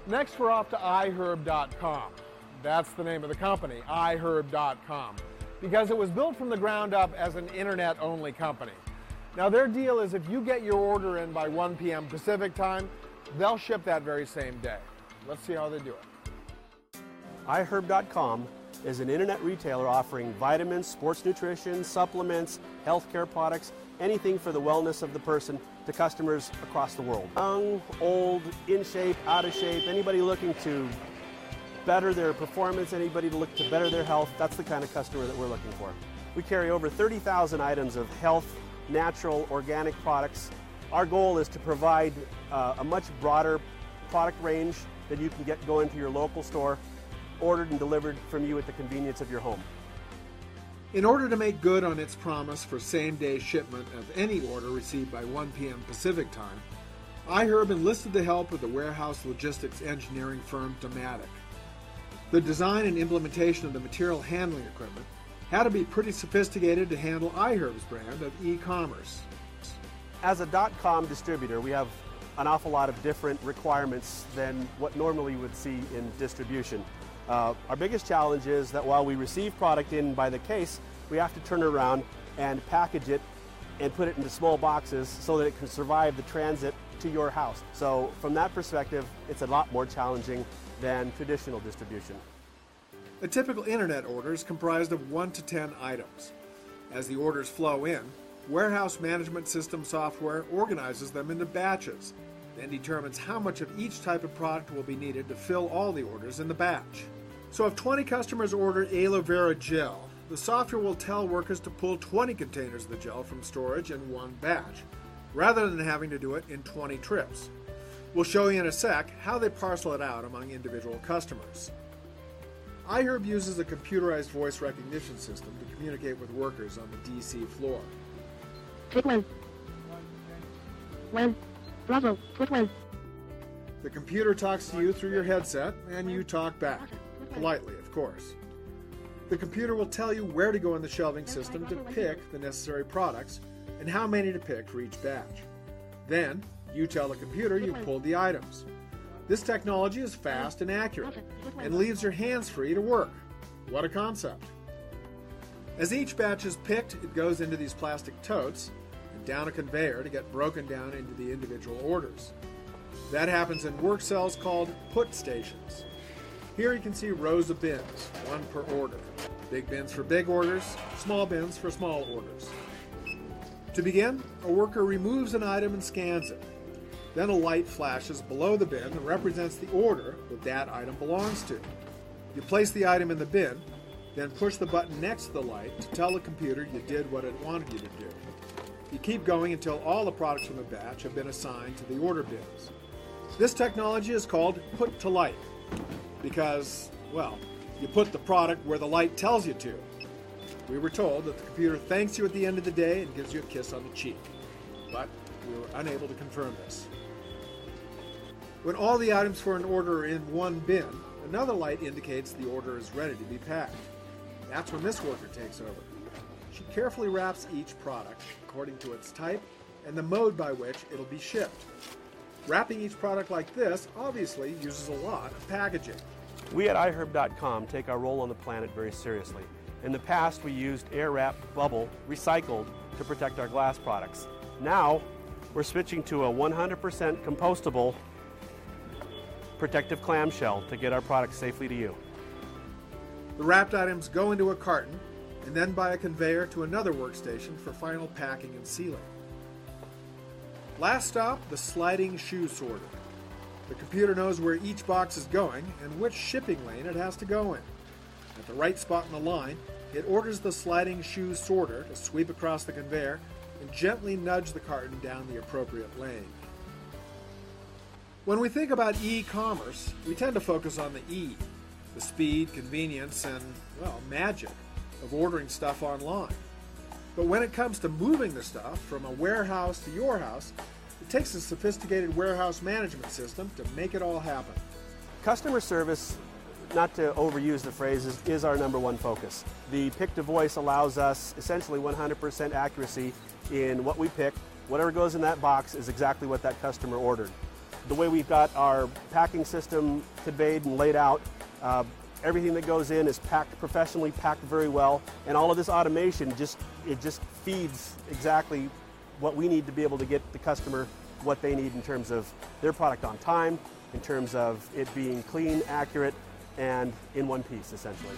Next, we're off to iHerb.com. That's the name of the company, iHerb.com, because it was built from the ground up as an internet-only company. Now, their deal is if you get your order in by 1 p.m. Pacific time, they'll ship that very same day. Let's see how they do it. iHerb.com is an internet retailer offering vitamins, sports nutrition, supplements, healthcare products, anything for the wellness of the person to customers across the world. Young, old, in shape, out of shape, anybody looking to better their performance, anybody to look to better their health, that's the kind of customer that we're looking for. We carry over 30,000 items of health, natural, organic products. Our goal is to provide a much broader product range that you can get going to your local store, ordered and delivered from you at the convenience of your home. In order to make good on its promise for same-day shipment of any order received by 1 p.m. Pacific time, iHerb enlisted the help of the warehouse logistics engineering firm Dematic. The design and implementation of the material handling equipment had to be pretty sophisticated to handle iHerb's brand of e-commerce. As a .com distributor, we have an awful lot of different requirements than what normally you would see in distribution. Our biggest challenge is that while we receive product in by the case, we have to turn it around and package it and put it into small boxes so that it can survive the transit to your house. So from that perspective, it's a lot more challenging than traditional distribution. A typical internet order is comprised of 1 to 10 items. As the orders flow in, warehouse management system software organizes them into batches, then determines how much of each type of product will be needed to fill all the orders in the batch. So if 20 customers order aloe vera gel, the software will tell workers to pull 20 containers of the gel from storage in one batch, rather than having to do it in 20 trips. We'll show you in a sec how they parcel it out among individual customers. iHerb uses a computerized voice recognition system to communicate with workers on the DC floor. Put one. One. Bravo. Put one. The computer talks to you through your headset, and you talk back. Politely, of course. The computer will tell you where to go in the shelving system to pick the necessary products and how many to pick for each batch. Then, you tell the computer you've pulled the items. This technology is fast and accurate, and leaves your hands free to work. What a concept. As each batch is picked, it goes into these plastic totes and down a conveyor to get broken down into the individual orders. That happens in work cells called put stations. Here you can see rows of bins, one per order. Big bins for big orders, small bins for small orders. To begin, a worker removes an item and scans it. Then a light flashes below the bin and represents the order that item belongs to. You place the item in the bin, then push the button next to the light to tell the computer you did what it wanted you to do. You keep going until all the products from the batch have been assigned to the order bins. This technology is called put to light because, well, you put the product where the light tells you to. We were told that the computer thanks you at the end of the day and gives you a kiss on the cheek, but we were unable to confirm this. When all the items for an order are in one bin, another light indicates the order is ready to be packed. That's when this worker takes over. She carefully wraps each product according to its type and the mode by which it'll be shipped. Wrapping each product like this obviously uses a lot of packaging. We at iHerb.com take our role on the planet very seriously. In the past, we used air-wrapped bubble, recycled, to protect our glass products. Now, we're switching to a 100% compostable protective clamshell to get our products safely to you. The wrapped items go into a carton and then by a conveyor to another workstation for final packing and sealing. Last stop, the sliding shoe sorter. The computer knows where each box is going and which shipping lane it has to go in. At the right spot in the line, it orders the sliding shoe sorter to sweep across the conveyor and gently nudge the carton down the appropriate lane. When we think about e-commerce, we tend to focus on the E, the speed, convenience, and, well, magic of ordering stuff online. But when it comes to moving the stuff from a warehouse to your house, it takes a sophisticated warehouse management system to make it all happen. Customer service, not to overuse the phrase, is our number one focus. The pick-to-voice allows us essentially 100% accuracy in what we pick. Whatever goes in that box is exactly what that customer ordered. the way we've got our packing system conveyed and laid out, everything that goes in is packed professionally, packed very well, and all of this automation just feeds exactly what we need to be able to get the customer what they need in terms of their product on time, in terms of it being clean, accurate, and in one piece, essentially.